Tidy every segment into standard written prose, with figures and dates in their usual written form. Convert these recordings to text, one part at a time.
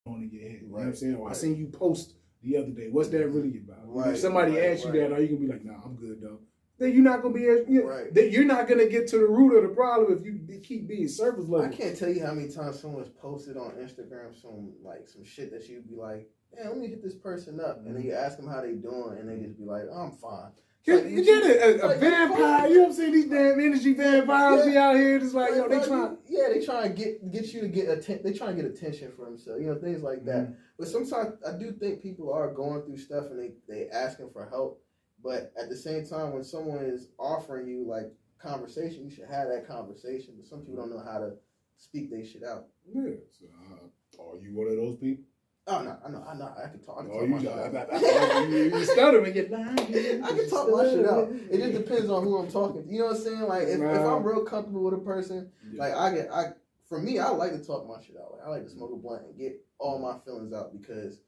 on in your head. You know what I'm saying? Or I seen you post the other day. What's that really about? If somebody asks you that, are you gonna be like, nah, I'm good though? Then you're not gonna be you're not gonna get to the root of the problem if you keep being surface level. I can't tell you how many times someone's posted on Instagram some shit that you'd be like, "Man, let me hit this person up," and then you ask them how they doing, and they just be like, "Oh, I'm fine." You get a vampire, you know what I'm saying? These damn energy vampires be out here just like, yo, they trying. Yeah, they trying to get you to get they trying to get attention for themselves, you know, things like that. But sometimes I do think people are going through stuff and they asking for help. But at the same time, when someone is offering you like conversation, you should have that conversation. But some people don't know how to speak their shit out. Yeah. So, are you one of those people? Oh no, I know. I can talk. You stutter and get lying. I can talk my shit out. It just depends on who I'm talking to. You know what I'm saying? Like if I'm real comfortable with a person, like for me, I like to talk my shit out. Like I like to smoke a blunt and get all my feelings out, because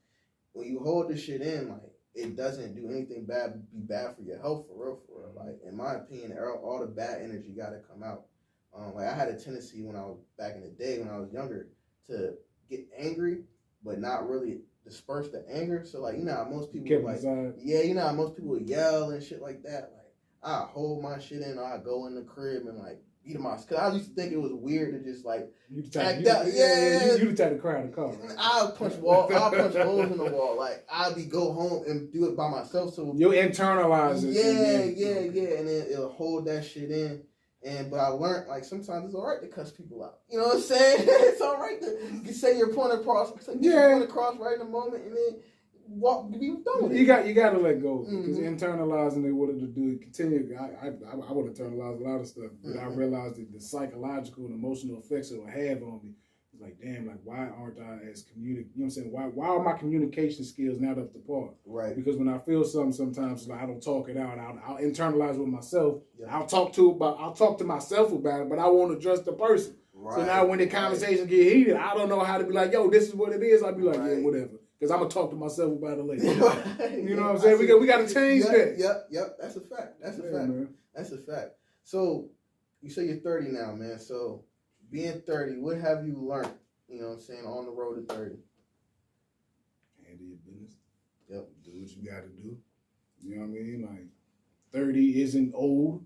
when you hold this shit in, like it doesn't do anything be bad for your health, for real. Like in my opinion, all the bad energy got to come out. Like I had a tendency when I was back in the day when I was younger to get angry, but not really disperse the anger. So like, you know how most people you know how most people would yell and shit like that. Like I hold my shit in, I go in the crib and like beat them out. Cause I used to think it was weird to just like act out. You the type to cry in the car. Right? I'll punch holes in the wall. Like I'll go home and do it by myself. So you'll internalize it. Yeah, and then it'll hold that shit in. But I learned, like, sometimes it's all right to cuss people out. You know what I'm saying? It's all right to say your point across, your point across right in the moment, and then be done with it. You got to let go, because internalizing it, what it'll do, it continue. I would internalize a lot of stuff, but I realized that the psychological and emotional effects it'll have on me. It's like, damn, like, why aren't I as you know what I'm saying? Why are my communication skills not up to par? Right. Because when I feel something, sometimes like, I don't talk it out. I'll internalize with myself. Yeah. I'll talk to myself about it, but I won't address the person. Right. So now when the conversation get heated, I don't know how to be like, yo, this is what it is. I'll be like, yeah, whatever. Because I'm going to talk to myself about it later. You know what I'm saying? We got to change that. Yep. That's a fact. That's a fact. Man. That's a fact. So you say you're 30 now, man. So being 30, what have you learned, you know what I'm saying, on the road to 30? Handle your business. Yep. Do what you got to do. You know what I mean? Like, 30 isn't old.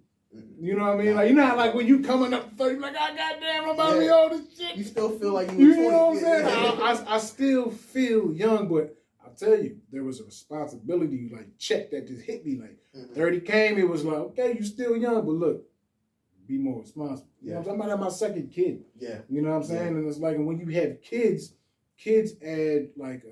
You know what I mean? Like, you know how, like, when you coming up to 30, like, oh, goddamn, I'm about to be old as shit. You still feel like you were 20. You know what I'm saying? I still feel young, but I'll tell you, there was a responsibility, like, check that just hit me. Like, 30 came, it was like, okay, you still young, but look, be more responsible. You know what I'm saying? I'm about to have my second kid. Yeah. You know what I'm saying? And it's like, and when you have kids add, like,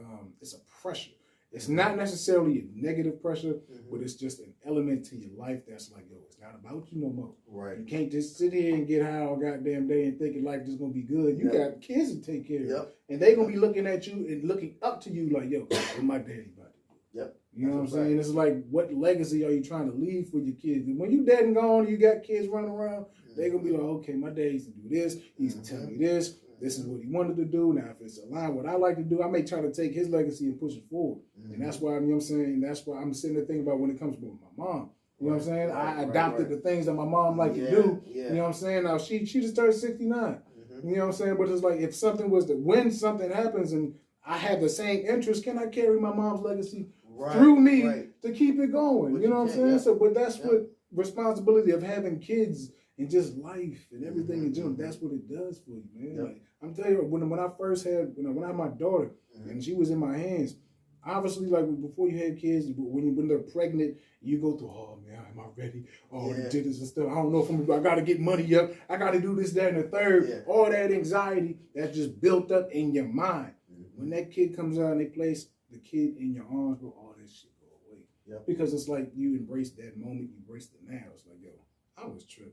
it's a pressure. It's not necessarily a negative pressure, but it's just an element to your life that's like, yo, it's not about you no more. Right. You can't just sit here and get high all goddamn day and thinking life is going to be good. You got kids to take care of. And they're going to be looking at you and looking up to you like, yo, what my daddy about to do? Yep. You know what I'm saying? It's like, what legacy are you trying to leave for your kids? And when you dead and gone, you got kids running around, they're going to be like, okay, my dad used to do this. He used to tell me this. This is what he wanted to do. Now, if it's aligned with what I like to do, I may try to take his legacy and push it forward. And that's why, you know what I'm saying, that's why I'm sitting there thinking about when it comes to my mom. You know what I'm saying? I adopted the things that my mom liked to do. You know what I'm saying? Now, she just turned 69. You know what I'm saying? But it's like, if something was when something happens and I have the same interest, can I carry my mom's legacy through me to keep it going? But you know what I'm saying? So, but that's what responsibility of having kids and just life and everything in general, that's what it does for you, man. Like, I'm telling you, when I first had, when I had my daughter and she was in my hands, obviously, like, before you have kids, when they're pregnant, you go through, oh, man, am I ready? Oh, the jitters and stuff. I don't know if I got to get money up. I got to do this, that, and the third. All that anxiety that's just built up in your mind. When that kid comes out and they place the kid in your arms, bro, all that shit go away. Because it's like you embrace that moment, you embrace the now. It's like, yo, I was tripping.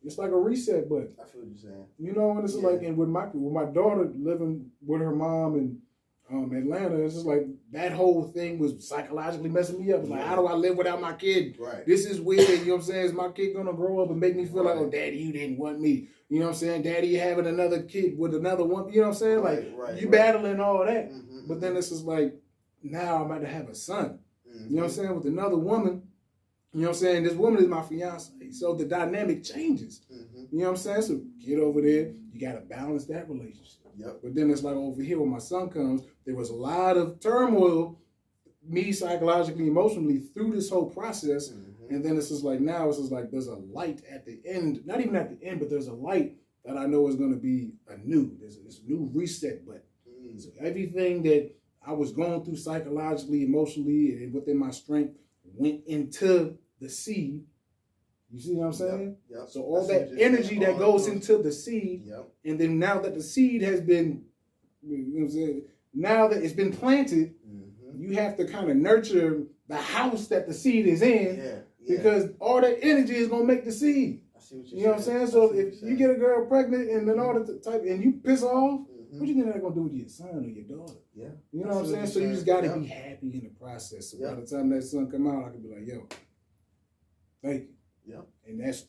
It's like a reset button. I feel what you're saying. You know, and it's like, and with my daughter living with her mom in Atlanta, it's just like that whole thing was psychologically messing me up. It's like, how do I live without my kid? Right. This is weird. You know what I'm saying? Is my kid gonna grow up and make me feel like, oh, daddy, you didn't want me? You know what I'm saying? Daddy, you having another kid with another one. You know what I'm saying? You battling all that. But then it's just like, now I'm about to have a son. You know what I'm saying? With another woman. You know what I'm saying? This woman is my fiance. So the dynamic changes. You know what I'm saying? So get over there. You got to balance that relationship. Yep. But then it's like over here when my son comes, there was a lot of turmoil, me psychologically, emotionally through this whole process. Mm-hmm. And then it's just like now it's just like there's a light at the end, not even at the end, but there's a light that I know is going to be there's a new reset button. Mm. So everything that I was going through psychologically, emotionally, and within my strength went into the seed. You see what I'm saying? Yep. So all that energy that goes into the seed, and then now that the seed has been, you know what I'm saying, now that it's been planted, you have to kind of nurture the house that the seed is in, because all that energy is going to make the seed. I see what you're saying. You know what I'm saying? So if you get a girl pregnant and then all the type, and you piss off, what do you think that's going to do with your son or your daughter? Yeah. You know what I'm saying? So you just got to be happy in the process. So by the time that son come out, I can be like, yo, thank you. Yeah. And that's,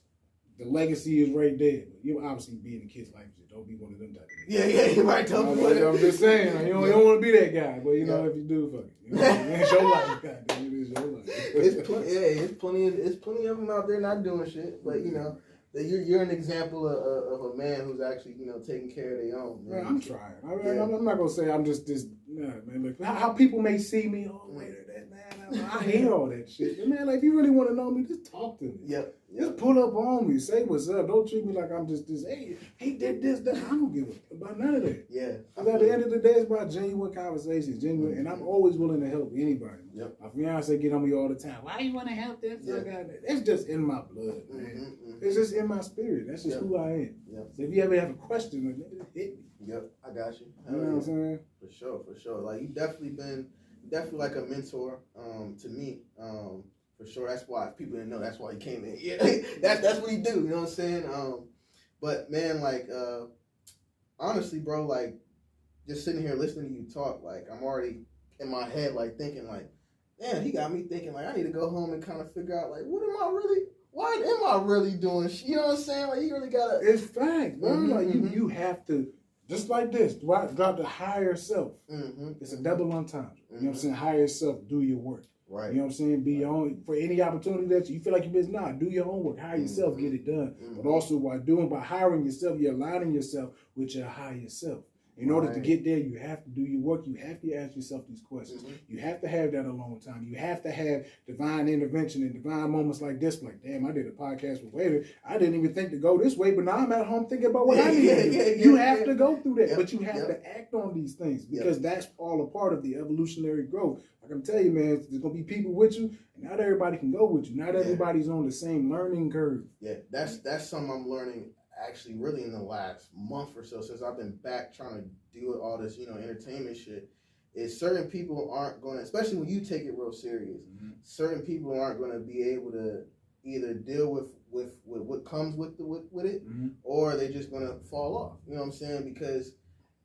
the legacy is right there. But you obviously be in the kid's life. Don't be one of them type of niggas. Yeah, you're right. I'm just saying, like, you don't want to be that guy. But, you know, if you do, fuck it. You know, it's your life, goddamn. It is your life. It's plenty of them out there not doing shit. But, you know, you're an example of a man who's actually, you know, taking care of their own. Man, I'm trying. I'm not going to say I'm just this, man. Look, how people may see me, oh, wait, that man. I hate all that shit. Man, like, if you really want to know me, just talk to me. Yep. Just pull up on me. Say what's up. Don't treat me like I'm just this, hey, he did this, that. I don't give a about none of that. Yeah. Because at the end of the day, it's about genuine conversations. Genuine, and I'm always willing to help anybody. Yep. My fiance get on me all the time. Why you want to help them? It's just in my blood, man. It's just in my spirit. That's just who I am. Yep. So if you ever have a question, like, hit me. Yep, I got you. You know what I'm saying? For sure. Like, you definitely like a mentor to me. For sure. That's why people didn't know. That's why he came in. Yeah, that's what he do. You know what I'm saying? But man, like, honestly, bro, like, just sitting here listening to you talk, like, I'm already in my head, like, thinking, like, man, he got me thinking, like, I need to go home and kind of figure out, like, why am I really doing? You know what I'm saying? Like, you really gotta. It's fact, bro. Like, you have to. Just like this, drop the higher self. It's a double entendre. You know what I'm saying? Higher self, do your work. Right. You know what I'm saying? Be your own, for any opportunity that you feel like you're busy, do your homework. Hire yourself, get it done. But also by hiring yourself, you're aligning yourself with your higher self. In order to get there, you have to do your work. You have to ask yourself these questions. You have to have that alone time. You have to have divine intervention and divine moments like this. Like, damn, I did a podcast with Waiter. I didn't even think to go this way, but now I'm at home thinking about what I need to do. You have to go through that, but you have to act on these things because that's all a part of the evolutionary growth. I can tell you, man, there's going to be people with you, and not everybody can go with you. Not everybody's on the same learning curve. Yeah, that's something I'm learning actually really in the last month or so since I've been back trying to deal with all this, you know, entertainment shit, is certain people aren't going to, especially when you take it real serious, certain people aren't going to be able to either deal with what comes with it, or they're just going to fall off. You know what I'm saying? Because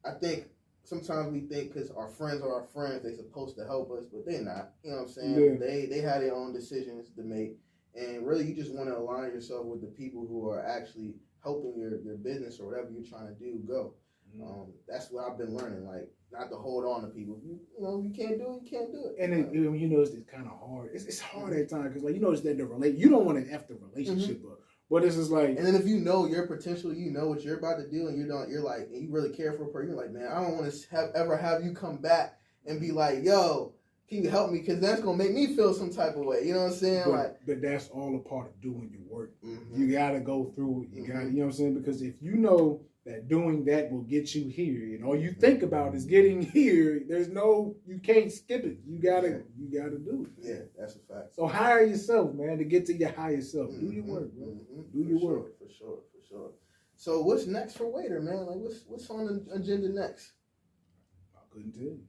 I think sometimes we think because our friends are our friends, they're supposed to help us, but they're not. You know what I'm saying? Yeah. They have their own decisions to make, and really you just want to align yourself with the people who are actually helping your business or whatever you're trying to do go. That's what I've been learning, like, not to hold on to people. You know, you can't do it, you can't do it. And then, you know, it's kind of hard. It's hard at times because, like, you notice that you don't want to F the relationship up. But it's just like... And then if you know your potential, you know what you're about to do, and you're like, and you really care for a person, you're like, man, I don't want to ever have you come back and be like, yo, can you help me? Because that's going to make me feel some type of way. You know what I'm saying? But that's all a part of doing your work. You got to go through it. You got, you know what I'm saying? Because if you know that doing that will get you here, and all you think about is getting here, you can't skip it. You gotta do it. Yeah, that's a fact. So hire yourself, man, to get to your higher self. Do your work, bro. Do your work. For sure. So what's next for Waiter, man? Like, what's on the agenda next? I couldn't tell you.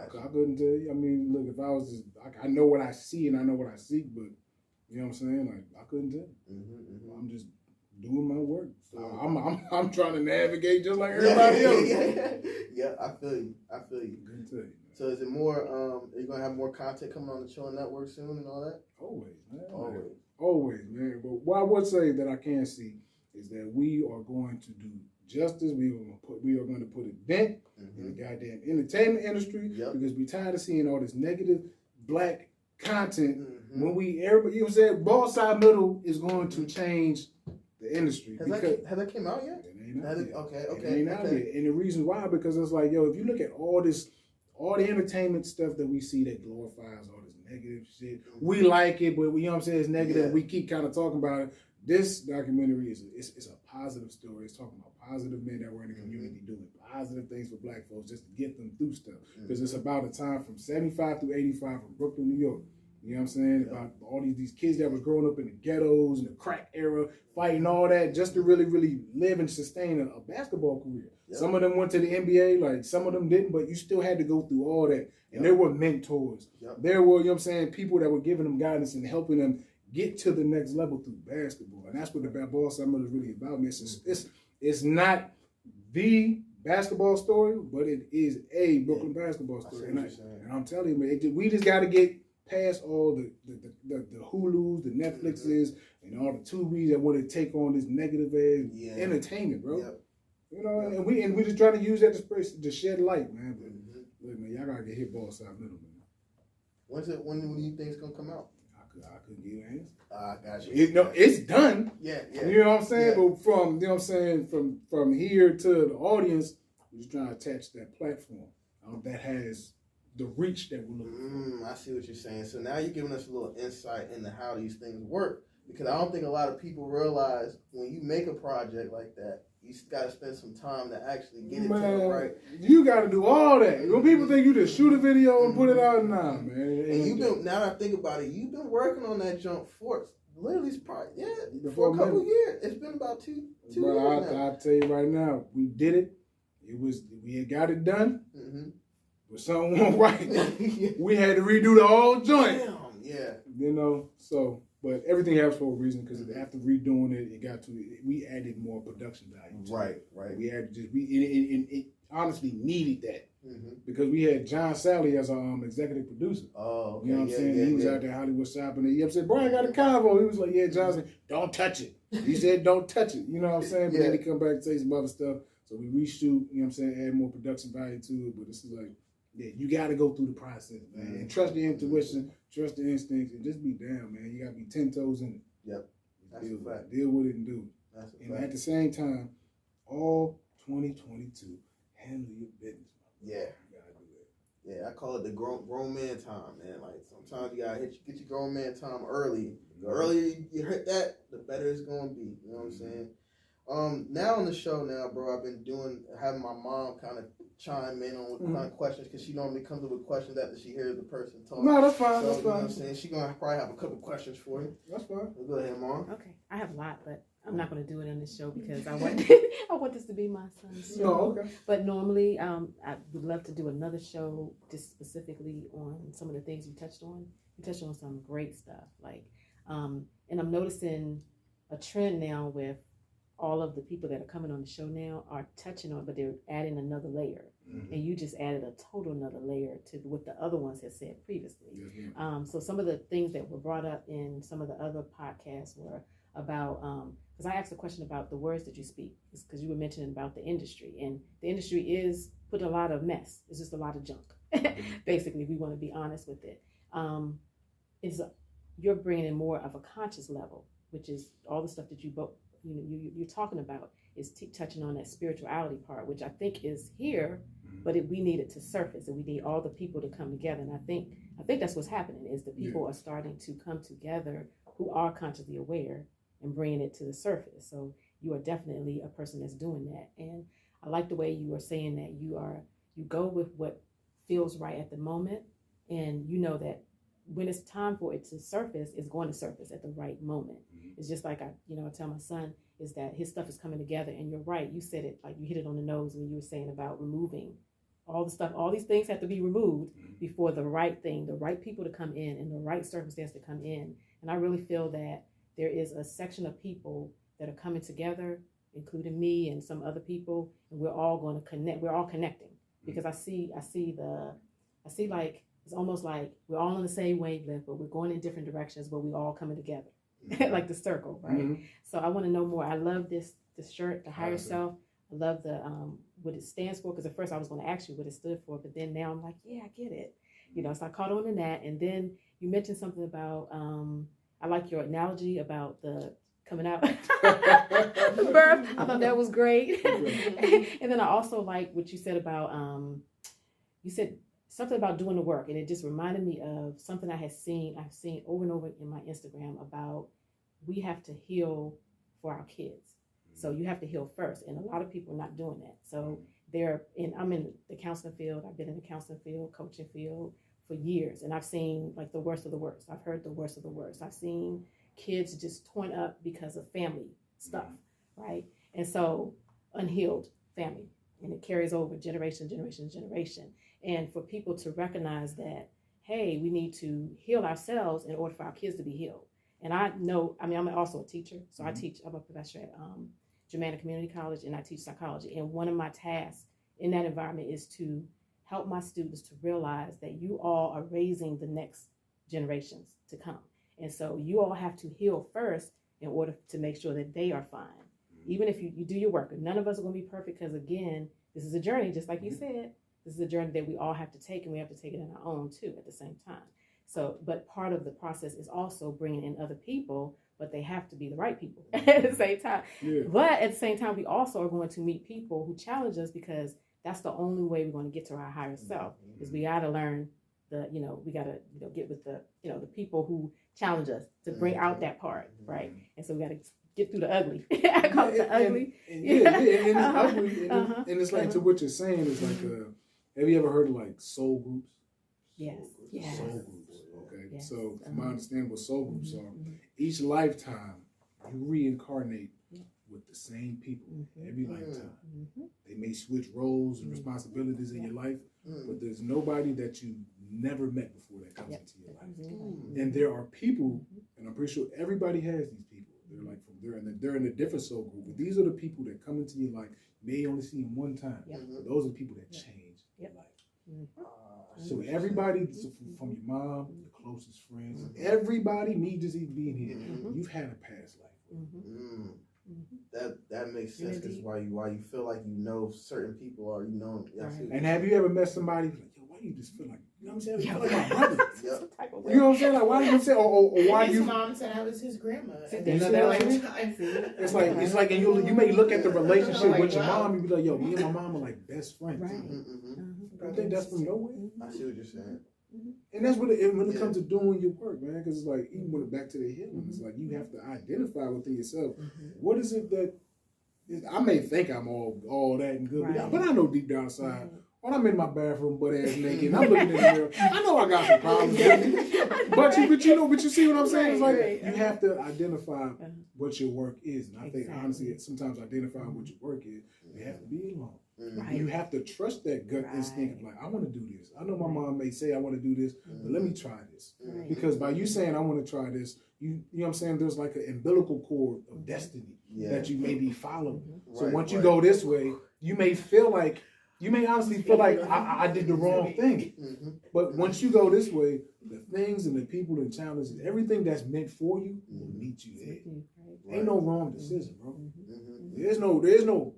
I couldn't tell you. I mean, look, if I was just, I know what I see and I know what I seek, but you know what I'm saying? Like, I couldn't tell you. I'm just doing my work. So I'm trying to navigate just like everybody else. Yeah, I feel you. Couldn't tell you. So is it more, are you going to have more content coming on the Chillin' Network soon and all that? Always, man. Always, man. But what I would say that I can see is that we are going to do justice. We are going to put a dent in the goddamn entertainment industry because we're tired of seeing all this negative black content. When everybody, you know what I'm saying, both side middle is going to change the industry. Has that came out yet? It ain't out yet. Okay. It ain't out yet. And the reason why, because it's like, yo, if you look at all the entertainment stuff that we see that glorifies all this negative shit, we like it, but we, you know what I'm saying, it's negative. Yeah. We keep kind of talking about it. This documentary is a positive story. It's talking about positive men that were in the community doing positive things for black folks just to get them through stuff. Because it's about a time from 75 through 85 from Brooklyn, New York. You know what I'm saying? About all these kids that was growing up in the ghettos and the crack era, fighting all that just to really, really live and sustain a basketball career. Yep. Some of them went to the NBA, like some of them didn't, but you still had to go through all that. And there were mentors. Yep. There were, you know what I'm saying, people that were giving them guidance and helping them get to the next level through basketball. And that's what the Ball Summer is really about, man. It's not the basketball story, but it is a Brooklyn basketball story. And I'm telling you, man, we just got to get past all the Hulus, the Netflixes, and all the Tubis that want to take on this negative entertainment, bro. Yep. You know, and we just trying to use that to shed light, man. But look, man, y'all gotta get hit ball side middle, man. When do you think it's gonna come out? I couldn't give you an answer. Got you. It's done. Yeah. You know what I'm saying? Yeah. But from, you know what I'm saying, from here to the audience, we're just trying to attach that platform that has the reach that we're looking for. I see what you're saying. So now you're giving us a little insight into how these things work. Because I don't think a lot of people realize when you make a project like that, you got to spend some time to actually get it to the right. You got to do all that. When people think you just shoot a video and put it out, nah, man. And you've been, now that I think about it, you've been working on that jump for literally for a couple of years. It's been about two years now. I'll tell you right now, we did it. We had got it done. But something went right. We had to redo the whole joint. Damn, yeah. You know, so... But everything happens for a reason, because after redoing it, we added more production value. Right. We added it honestly needed that because we had John Sally as our executive producer. Oh, okay. You know what I'm saying? He was out there Hollywood shopping. He said, "Brian got a convo." He was like, "Yeah, John said, don't touch it." He said, "Don't touch it." You know what I'm saying? But then he come back and say some other stuff. So we reshoot. You know what I'm saying? Add more production value to it. But this is like, you got to go through the process, man, and trust your intuition, trust the instincts, and just be down, man. You got to be 10 toes in it. Yep. Deal with it and do it. And at the same time, all 2022, handle your business. Yeah. You got to do that. Yeah, I call it the grown man time, man. Like, sometimes you got to get your grown man time early. The earlier you hit that, the better it's going to be. You know what I'm saying? Now on the show now, bro, I've been having my mom kind of chime in on what kind of questions, because she normally comes up with questions after she hears the person talk. No, that's fine. So, that's fine. You know what I'm saying? She's going to probably have a couple questions for you. That's fine. Go ahead, Mom. Okay. I have a lot, but I'm not going to do it on this show because I want this to be my son's show. Oh, okay. But normally, I would love to do another show just specifically on some of the things you touched on. You touched on some great stuff. And I'm noticing a trend now with all of the people that are coming on the show now are touching on, but they're adding another layer. And you just added a total another layer to what the other ones had said previously. So some of the things that were brought up in some of the other podcasts were about, because I asked a question about the words that you speak, because you were mentioning about the industry, and the industry is put a lot of mess. It's just a lot of junk. Basically, we want to be honest with it. You're bringing in more of a conscious level, which is all the stuff that you're talking about is touching on that spirituality part, which I think is here, but we need it to surface, and we need all the people to come together. And I think that's what's happening is the people are starting to come together who are consciously aware and bringing it to the surface. So you are definitely a person that's doing that. And I like the way you are saying that you go with what feels right at the moment, and you know that when it's time for it to surface, it's going to surface at the right moment. It's just like I tell my son is that his stuff is coming together, and you're right. You said it, like you hit it on the nose when you were saying about removing all the stuff. All these things have to be removed before the right thing, the right people to come in, and the right circumstance to come in. And I really feel that there is a section of people that are coming together, including me and some other people, and we're all going to connect. We're all connecting because I see like it's almost like we're all on the same wavelength, but we're going in different directions, but we're all coming together. Like the circle, right? So I want to know more. I love this shirt, the higher self. I love the what it stands for, because at first I was going to ask you what it stood for, but then now I'm like, yeah, I get it. So I caught on in that, and then you mentioned something about I like your analogy about the coming out. Birth. I thought that was great. And then I also like what you said about, you said something about doing the work, and it just reminded me of something I've seen over and over in my Instagram about we have to heal for our kids. So you have to heal first, and a lot of people are not doing that. So I'm in the counseling field. I've been in the counseling field, coaching field for years, and I've seen like the worst of the worst. I've heard the worst of the worst. I've seen kids just torn up because of family stuff, right? And so unhealed family, and it carries over generation. And for people to recognize that, hey, we need to heal ourselves in order for our kids to be healed. And I'm also a teacher, so I'm a professor at Germanna Community College, and I teach psychology. And one of my tasks in that environment is to help my students to realize that you all are raising the next generations to come. And so you all have to heal first in order to make sure that they are fine. Even if you do your work, and none of us are going to be perfect, because again, this is a journey, just like you said. This is a journey that we all have to take, and we have to take it on our own too at the same time. So, but part of the process is also bringing in other people, but they have to be the right people at the same time. Yeah. But at the same time, we also are going to meet people who challenge us, because that's the only way we're going to get to our higher self. Is we got to learn we got to get with the people who challenge us to bring out that part, right? And so we got to get through the ugly. I call it the ugly. And it's ugly, and it's like to what you're saying is like, have you ever heard of like soul groups? Yes. Soul groups. Okay. Yes. So from my understanding, what soul groups are, each lifetime you reincarnate with the same people every lifetime. They may switch roles and responsibilities in your life, but there's nobody that you never met before that comes into your life. And there are people, and I'm pretty sure everybody has these people. They're like they're in a different soul group, but these are the people that come into your life. You may only see them one time, but those are the people that change your life. So everybody, from your mom, the closest friends, everybody, me just even being here, you've had a past life. That makes sense. Because why you feel like you know certain people, or you know. And have you ever met somebody like, yo, why do you just feel like, you know what I'm saying? You feel like my brother. You know what I'm saying? Like, why do you say, or why his you? mom said I was his grandma. It's like, and you may look at the relationship with your mom and be like, yo, me and my mom are like best friends. I think that's from nowhere. I see what you're saying. And that's when it comes to doing your work, man. Because it's like, even when back to the healing, it's like you have to identify within yourself. What is it that I may think I'm all that and good, but I know deep down inside, when I'm in my bathroom butt ass naked, and I'm looking in the mirror, I know I got some problems with me. But you see what I'm saying? It's like you have to identify what your work is. And I think honestly, sometimes identifying what your work is, you have to be alone. You have to trust that gut instinct of like, I want to do this. I know my mom may say I want to do this, but let me try this. Because by you saying I want to try this, you know what I'm saying, there's like an umbilical cord of destiny that you may be following. So once you go this way, you may honestly feel like I did the wrong thing. But once you go this way, the things and the people and challenges, everything that's meant for you will meet you there. Ain't no wrong decision, bro. There's no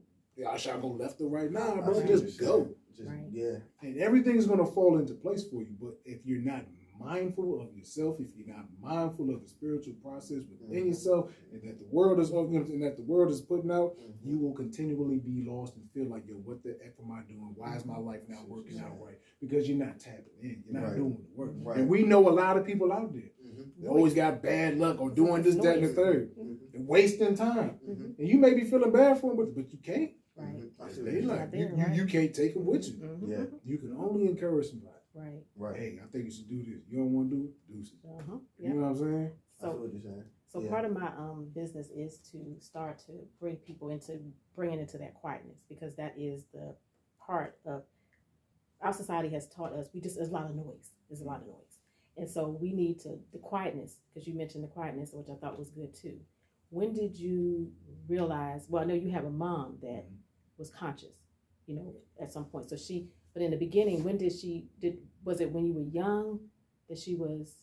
I shall go left or right now, bro. Just go. And everything's gonna fall into place for you. But if you're not mindful of yourself, if you're not mindful of the spiritual process within yourself, and that the world is putting out, you will continually be lost and feel like, yo, what the F am I doing? Why is my life not working out right? Because you're not tapping in. You're not doing the work. And we know a lot of people out there. They always got bad luck or doing this, that, and the third, and wasting time. And you may be feeling bad for them, but you can't. You can't take them with you. You can only encourage somebody. Hey, I think you should do this. You don't want to do it? Do it. You know what I'm saying? So part of my business is to start to bring people into that quietness, because that is the part of our society has taught us. There's a lot of noise. And so we need the quietness, because you mentioned the quietness, which I thought was good too. When did you realize, well, I know you have a mom that was conscious, at some point. But in the beginning, was it when you were young that she was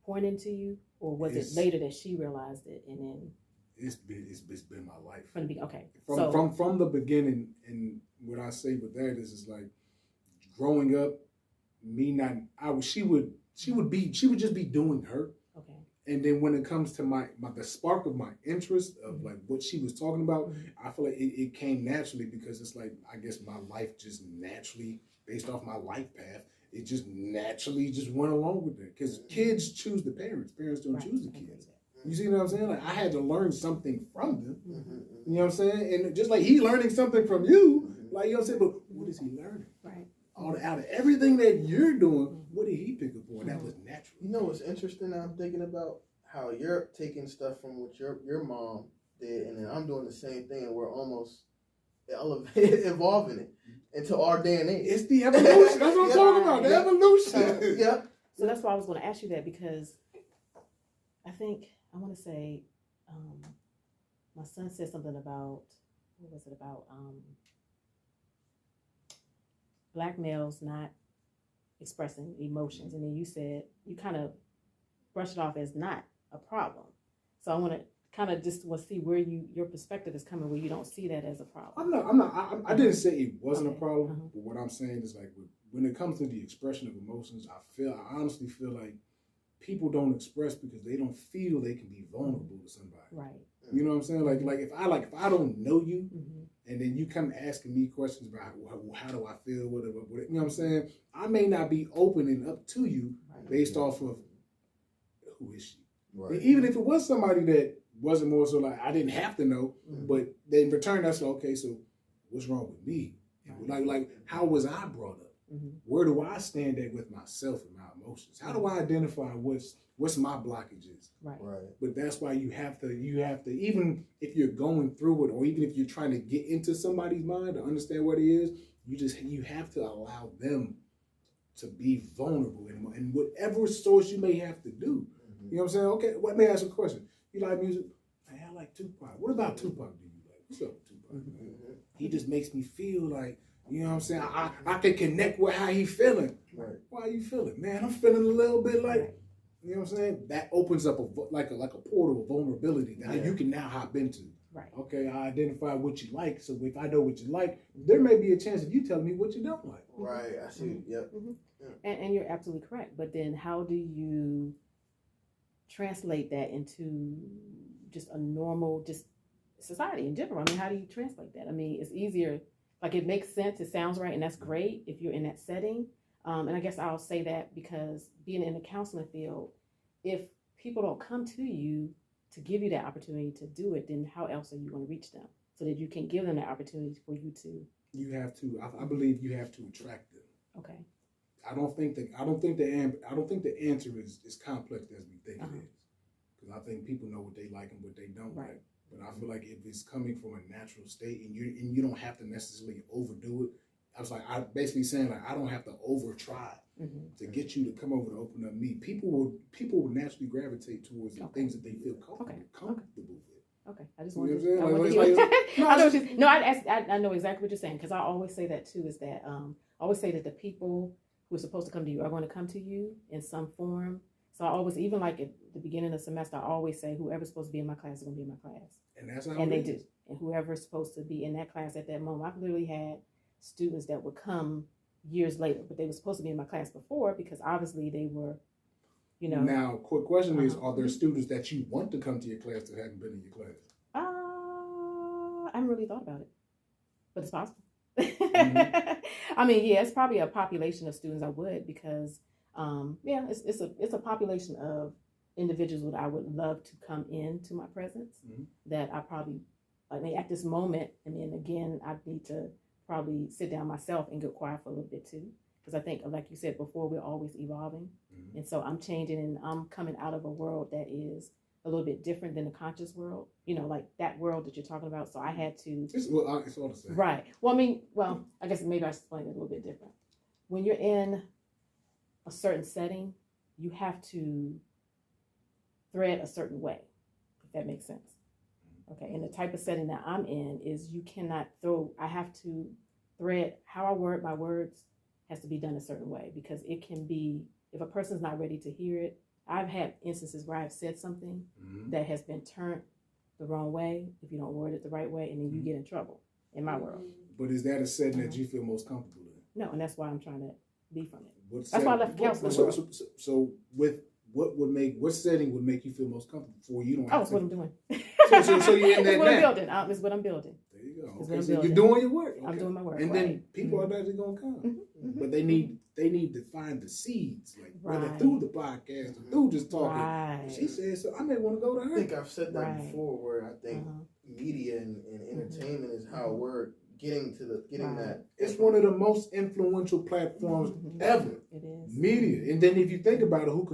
pouring into you, or was it later that she realized it and then? It's been my life. From the beginning, okay. From the beginning, and what I say with that is like growing up, she would just be doing her. Okay. And then when it comes to the spark of my interest of like what she was talking about, I feel like it came naturally because it's like, I guess my life just naturally, based off my life path, it just naturally just went along with it. Because kids choose the parents. Parents don't choose the kids. You see what I'm saying? Like I had to learn something from them. You know what I'm saying? And just like he learning something from you, like you know what I'm saying, but what is he learning? Right. Out of everything that you're doing, what did he pick up on? That was natural. You know what's interesting? I'm thinking about how you're taking stuff from what your mom did, and then I'm doing the same thing, and we're almost evolving it into our day and age. It's the evolution. That's what I'm talking about. The evolution. Yeah. So that's why I was going to ask you that, because I think I want to say my son said something about, what was it about? Black males not expressing emotions, and then you said you kind of brushed it off as not a problem. So I want to kind of just want to see where your perspective is coming, where you don't see that as a problem. I didn't say it wasn't a problem, but what I'm saying is like when it comes to the expression of emotions, I honestly feel like people don't express because they don't feel they can be vulnerable to somebody. Right. You know what I'm saying? Like if I don't know you, and then you come asking me questions about how do I feel, whatever, you know what I'm saying? I may not be opening up to you based off of who is she. Right. And even if it was somebody that wasn't more so like I didn't have to know, but then in return that's like, okay, so what's wrong with me? Like how was I brought up? Where do I stand at with myself and my emotions? How do I identify what's my blockages? Right. But that's why you have to even if you're going through it, or even if you're trying to get into somebody's mind to understand what it is, you have to allow them to be vulnerable in whatever source you may have to do. You know what I'm saying? Okay, let me ask you a question. You like music? Hey, I like Tupac. What about Tupac do you like? What's up with Tupac? He just makes me feel like, you know what I'm saying? I can connect with how he feeling. Right. Why are you feeling? Man, I'm feeling a little bit like, you know what I'm saying? That opens up like a portal of vulnerability that you can now hop into. Right. Okay, I identify what you like. So if I know what you like, there may be a chance of you telling me what you don't like. Right. I see. Yep. And you're absolutely correct. But then how do you translate that into just a normal, just society in general? I mean, how do you translate that? I mean, it's easier. Like it makes sense. It sounds right. And that's great if you're in that setting. And I guess I'll say that because being in the counseling field, if people don't come to you to give you that opportunity to do it, then how else are you going to reach them so that you can give them that opportunity for you to? You have to. I believe you have to attract them. Okay. I don't think the answer is as complex as we think it is, because I think people know what they like and what they don't like. But I feel like if it's coming from a natural state and you don't have to necessarily overdo it. I was like, I basically saying like I don't have to over try to get you to come over to open up me. People will naturally gravitate towards the things that they feel comfortable with. Okay, I just wanted to. I know exactly what you're saying, because I always say that too. Is that I always say that the people who are supposed to come to you are going to come to you in some form. So I always, even like at the beginning of the semester, I always say whoever's supposed to be in my class is going to be in my class. And that's how they do. And whoever's supposed to be in that class at that moment. I've literally had students that would come years later, but they were supposed to be in my class before because obviously they were, you know. Now, quick question is, are there students that you want to come to your class that haven't been in your class? I haven't really thought about it, but it's possible. I mean, yeah, it's probably a population of students I would, because it's a population of individuals that I would love to come into my presence that I probably, I mean, at this moment, and then again, I need to probably sit down myself and get quiet for a little bit too, because I think, like you said before, we're always evolving, and so I'm changing and I'm coming out of a world that is a little bit different than the conscious world, you know, like that world that you're talking about. So I had to. It's all the same. Right. Well, I mean, I guess maybe I should explain it a little bit different. When you're in a certain setting, you have to thread a certain way, if that makes sense. Okay. And the type of setting that I'm in is you cannot I have to thread how I word my words has to be done a certain way, because it can be, if a person's not ready to hear it. I've had instances where I've said something that has been turned the wrong way if you don't word it the right way, and then you get in trouble in my world. But is that a setting that you feel most comfortable in? No, and that's why I'm trying to leave from it. That's why I left counseling. So with what setting would make you feel most comfortable for you? Don't have That's what I'm doing. So you're in that what I'm now. building. It's what I'm building. There you go. It's Okay, what so I'm you're building. doing your work. Okay. I'm doing my work. And then people are actually gonna come. But they need to find the seeds, like whether through the podcast or through just talking. Right. She said, so I may want to go to her. I think I've said that before, where I think media and entertainment is how we're getting that. It's one of the most influential platforms ever. It is. Media. And then if you think about it, who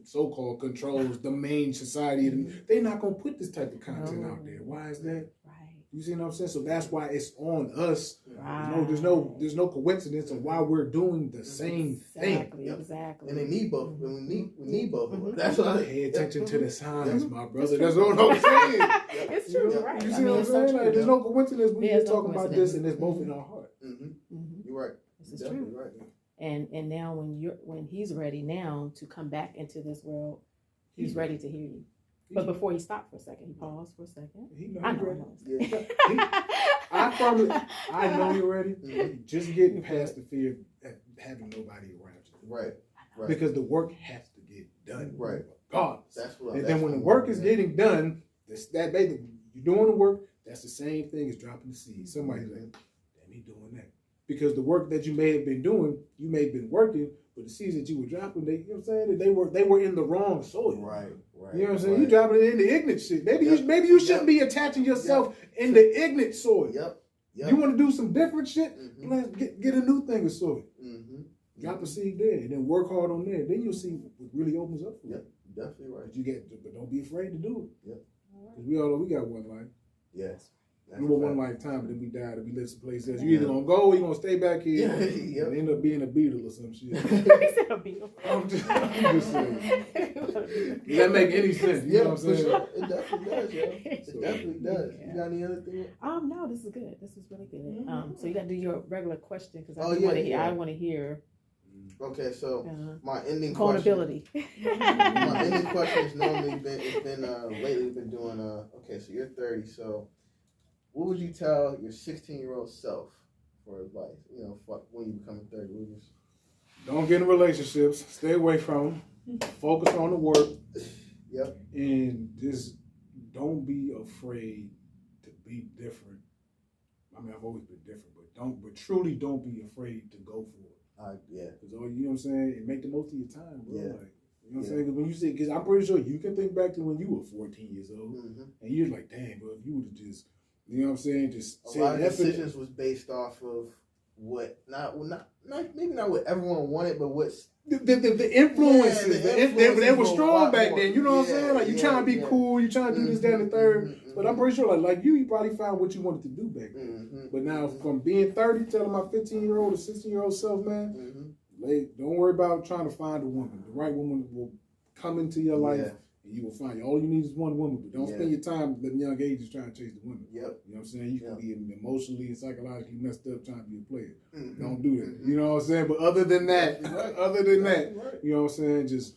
so-called controls the main society, they're not going to put this type of content out there. Why is that? Right. You see what I'm saying? So that's why it's on us. Right. There's no coincidence of why we're doing the same thing. Exactly. And they need both. We need both. That's why. Pay attention to the signs, my brother. That's what I'm saying. It's true. You're right. You see what I'm saying? Like, there's no coincidence. We're just talking about this, and it's both in our heart. You're right. This is true. Right. And now when he's ready now to come back into this world, he's ready to hear you. But before he stopped for a second, he paused for a second. I know you're ready. Just getting past the fear of having nobody around you. Right. Because the work has to get done. Right. Regardless. And then when the work is getting done, that baby, you're doing the work, that's the same thing as dropping the seed. Somebody's like, damn, he doing that. Because the work that you may have been doing, you may have been working, but the seeds that you were dropping, you know what I'm saying? They were in the wrong soil. Right. You know what I'm saying? You dropping it in the ignorant shit. Maybe you shouldn't be attaching yourself in the ignorant soil. You want to do some different shit? Get a new thing of soil. Drop a seed there, and then work hard on there. Then you'll see what really opens up for you. Definitely right. But don't be afraid to do it. Because we got one life. Yes. We were one lifetime, but then we died and we live someplace else. You either gonna go or you gonna stay back here and end up being a beetle or some shit. He said a beetle. I'm just saying. Does that make any sense? You know what I'm saying? Sure. It definitely does, yo. It definitely does. You got any other thing? No, this is good. This is really good. So you got to do your regular question because I want to hear. Okay, so my ending accountability. My ending question has normally been lately we've been doing okay, so you're 30, so what would you tell your 16-year-old self for advice? You know, when you become 30, don't get in relationships. Stay away from them. Focus on the work. And just don't be afraid to be different. I mean, I've always been different, but truly don't be afraid to go for it. Because you know what I'm saying? And make the most of your time, bro. Like, you know what I'm saying? Because when you say, because I'm pretty sure you can think back to when you were 14 years old, and you're like, dang, bro, if you would have just, you know what I'm saying? Just a lot of decisions was based off of what maybe not what everyone wanted, but what's the influences. They were strong back then. You know what I'm saying? Like you trying to be cool, you trying to do this, that, and the third. But I'm pretty sure, like you probably found what you wanted to do back then. But now, from being 30, telling my 15-year-old or 16-year-old self, man, don't worry about trying to find a woman. The right woman will come into your life. And you will find you. All you need is one woman, but don't spend your time at young ages trying to chase the women. You know what I'm saying? You can be emotionally and psychologically messed up trying to be a player. Don't do that. You know what I'm saying? But other than that, you know what I'm saying? Just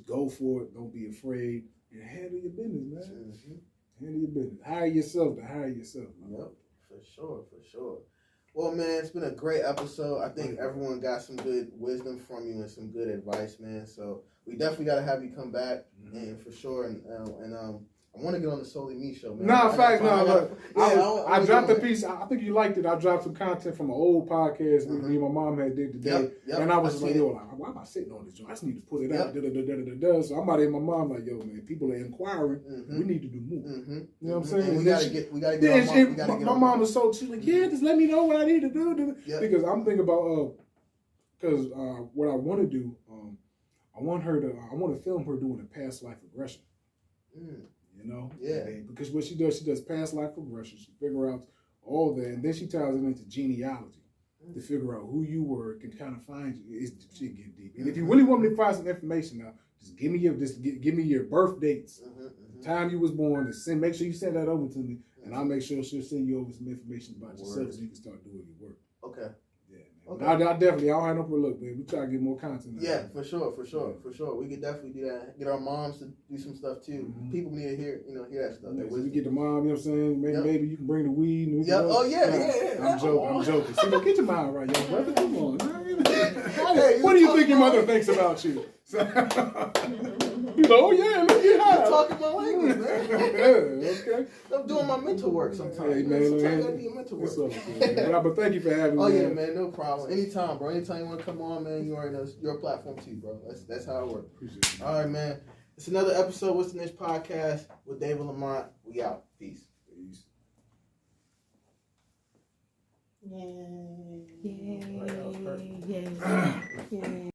go for it. Don't be afraid and handle your business, man. Handle your business. Hire yourself to hire yourself. Man. For sure. Well, man, it's been a great episode. I think everyone got some good wisdom from you and some good advice, man. So we definitely got to have you come back, and for sure. And I want to get on the Solely Me show, man. I dropped a piece. I think you liked it. I dropped some content from an old podcast me and my mom had did today. And I was like, why am I sitting on this joint? I just need to put it out. So I'm out here, my mom like, yo, man, people are inquiring. We need to do more. You know what I'm saying? And we gotta get my mom was so, she's like, just let me know what I need to do. Because I'm thinking about, what I want to do, I want to film her doing a past life regression. You know? Because what she does past life regression. She figure out all that, and then she ties it into genealogy to figure out who you were, can kind of find you. It's shit get deep. And if you really want me to find some information now, just give me your birth dates, the time you was born, and make sure you send that over to me, and I'll make sure she'll send you over some information about yourself so you can start doing your work. Okay. Okay. I definitely, I don't have no look, man. We try to get more content. For sure. We could definitely do that. Get our moms to do some stuff too. People need to hear that stuff. So we get the mom, you know what I'm saying? Maybe you can bring the weed. And I'm joking. See, get your mind right, young brother. Come on. What do you think your mother thinks about you? Oh yeah, let's get high. I'm talking my language, man. Okay. I'm doing my mental work sometimes. Hey, man. man, Sometimes I need mental work. But thank you for having me. Oh yeah, man, no problem. Anytime, bro. Anytime you want to come on, man, you already know it's your platform too, bro. That's how it works. Appreciate it. All right, man. It's another episode of What's the Niche Podcast with David Lamont. We out. Peace. Peace. Yay. Right, that was perfect. Yay. Yay.